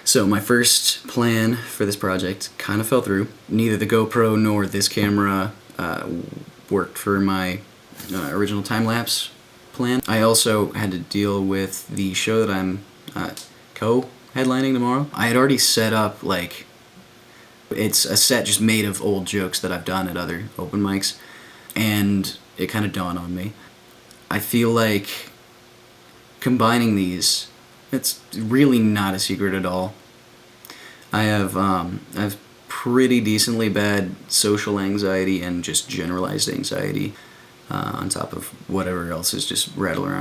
So my first plan for this project kind of fell through. Neither the GoPro nor this camera worked for my original time-lapse plan. I also had to deal with the show that I'm co-headlining tomorrow. I had already set up, like, it's a set just made of old jokes that I've done at other open mics, and it kind of dawned on me. I feel like combining these, it's really not a secret at all. I have pretty decently bad social anxiety and just generalized anxiety on top of whatever else is just rattling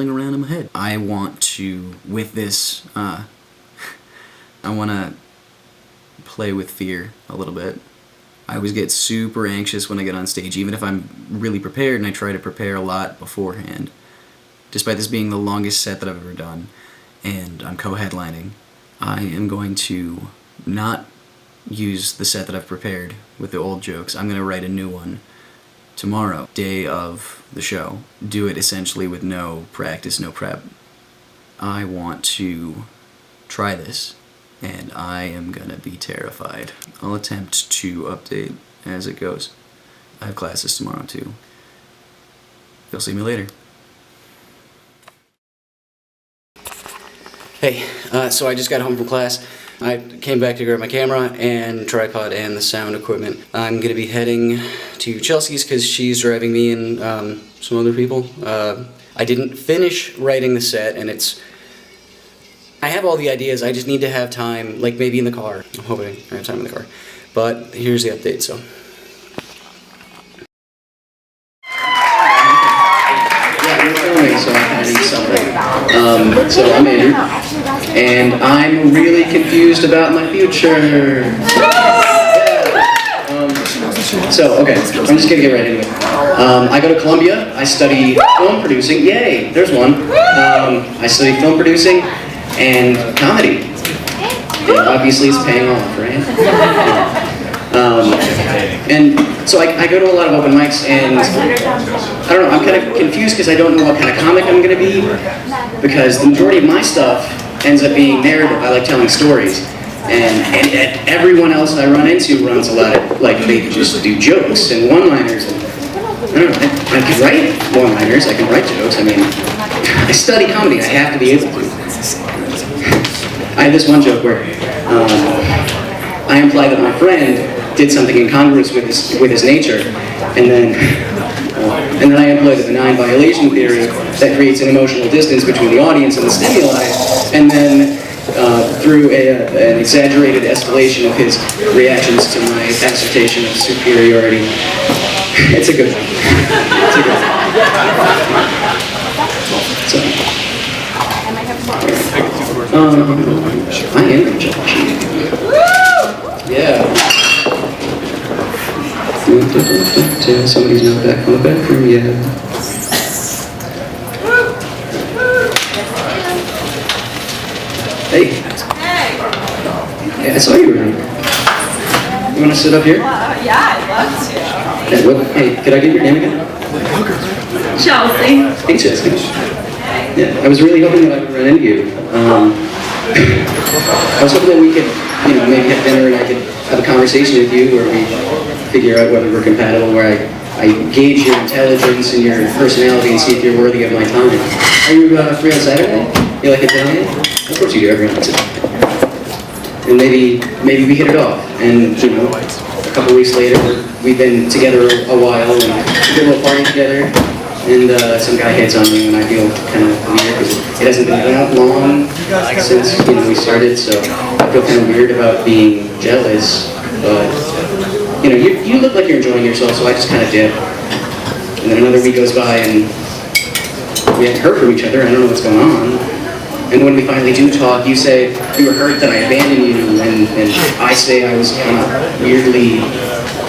around in my head. I want to, with this, I want to play with fear a little bit. I always get super anxious when I get on stage, even if I'm really prepared, and I try to prepare a lot beforehand. Despite this being the longest set that I've ever done, and I'm co-headlining, I am going to not use the set that I've prepared with the old jokes. I'm going to write a new one tomorrow, day of the show. Do it essentially with no practice, no prep. I want to try this, and I am going to be terrified. I'll attempt to update as it goes. I have classes tomorrow too. You'll see me later. Hey, so I just got home from class. I came back to grab my camera and tripod and the sound equipment. I'm going to be heading to Chelsea's because she's driving me and some other people. I didn't finish writing the set, and I have all the ideas, I just need to have time, like maybe in the car. I'm hoping I have time in the car. But here's the update, so. Yeah, you're filming, so I need something. So I'm Andrew, and I'm really confused about my future. Okay, I'm just gonna get right into it. I go to Columbia, I study film producing, yay, there's one. I study film producing and comedy. And obviously it's paying off, right? And so I go to a lot of open mics, and I don't know, I'm kind of confused because I don't know what kind of comic I'm going to be, because the majority of my stuff ends up being narrative. I like telling stories. And everyone else I run into runs a lot of, like, they just do jokes and one-liners. And I don't know, I can write one-liners, I can write jokes. I mean, I study comedy, I have to be able to. I have this one joke where I imply that my friend did something incongruous with his nature, and then I employ the benign violation theory that creates an emotional distance between the audience and the stimuli, and then through an exaggerated escalation of his reactions to my assertion of superiority. It's a good one. It's a good one. So. I am in charge. Yeah. Somebody's not back from the bathroom yet. Hey. Hey, I saw you around. You want to sit up here? Yeah, I'd love to. Hey, could I get your name again? Chelsea. Hey, Chelsea. Yeah, I was really hoping that I would run into you. I was hoping that we could, maybe have dinner and I could have a conversation with you where we figure out whether we're compatible, where I gauge your intelligence and your personality and see if you're worthy of my time. Are you free on Saturday? You like Italian? Of course you do, everyone likes it. And maybe we hit it off, and a couple weeks later, we've been together a while, and we did a little party together, and some guy hits on you, and I feel kind of weird, because it hasn't been that long since we started, so I feel kind of weird about being jealous, but you look like you're enjoying yourself, so I just kind of dip. And then another week goes by, and we haven't heard from each other, I don't know what's going on. And when we finally do talk, you say you were hurt that I abandoned you, and I say I was kind of weirdly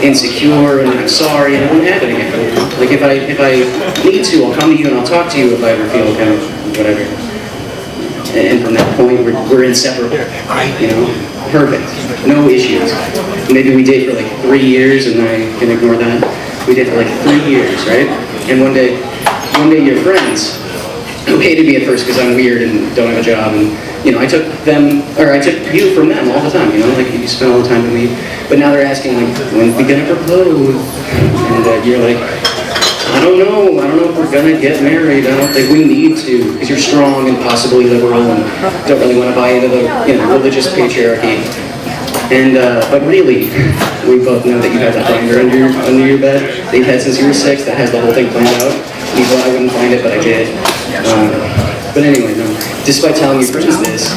insecure, and I'm sorry, and it won't happen again. Like if I need to, I'll come to you and I'll talk to you if I ever feel kind of whatever. And from that point, we're inseparable. Perfect, no issues. Maybe we date for like 3 years, and I can ignore that. We date for like 3 years, right? And one day your friends who hated me at first because I'm weird and don't have a job and you know, I took you from them all the time, you know, like you spent all the time with me. But now they're asking, like, when's we gonna propose? And you're like, I don't know if we're gonna get married. I don't think we need to, because you're strong and possibly liberal and don't really want to buy into the, you know, religious patriarchy. And, but really, we both know that you have that binder under your bed that you've had since you were 6 that has the whole thing planned out. You thought I wouldn't find it, but I did. But anyway, no. Despite telling your friends this,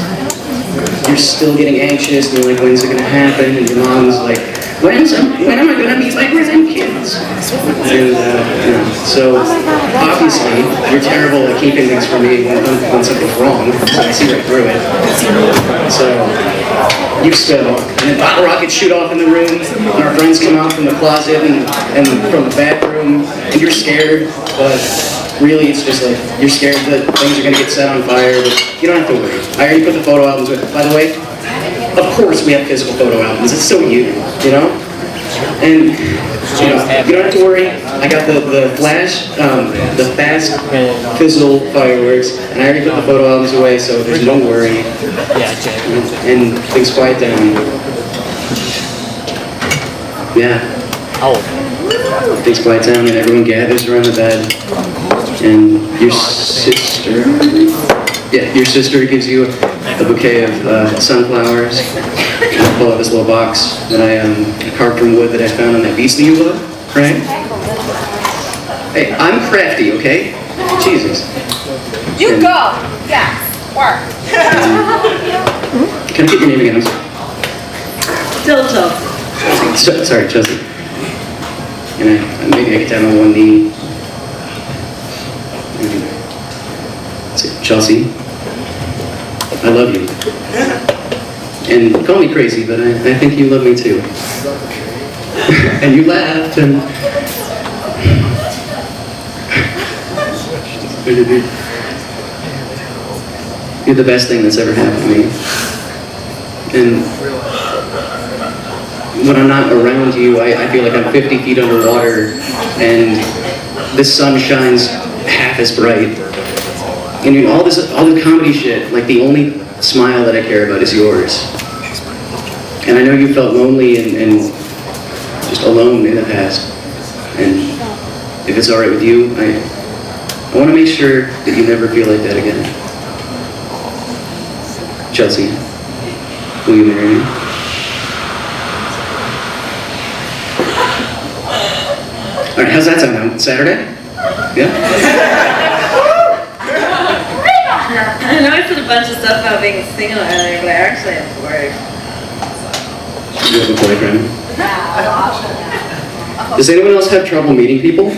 you're still getting anxious, and you're like, when's it gonna happen? And your mom's like, when am I gonna meet my grandkids? And, you know, so obviously, you're terrible at keeping things from me when something's wrong, so I see right through it. So, you spill, and then bottle rockets shoot off in the room, and our friends come out from the closet and from the bathroom, and you're scared, but really it's just like, you're scared that things are gonna get set on fire, but you don't have to worry. I already put the photo albums with, by the way, of course we have physical photo albums, it's so you know? And, you know, you don't have to worry, I got the flash, the fast fizzle fireworks, and I already put the photo albums away, so there's no worry. And things quiet down. Yeah. Things quiet down and everyone gathers around the bed. And your sister gives you a bouquet of sunflowers. And I pull out this little box that I carved from wood that I found on that beach that you love, right? Hey, I'm crafty, okay? Jesus. You go. Yes. Work. Can I get your name again? I'm sorry. Chelsea. Sorry, Chelsea. And maybe I get down on one knee. Chelsea, I love you. And call me crazy, but I think you love me too. And you laughed, and you're the best thing that's ever happened to me. And when I'm not around you, I feel like I'm 50 feet underwater, and the sun shines half as bright. And you know, all the comedy shit, like the only smile that I care about is yours. And I know you felt lonely and just alone in the past. And if it's alright with you, I want to make sure that you never feel like that again. Chelsea, will you marry me? Alright, how's that sound now? Saturday? Yeah? I know I said a bunch of stuff about being single earlier, but I actually have work. You have a boyfriend? Does anyone else have trouble meeting people?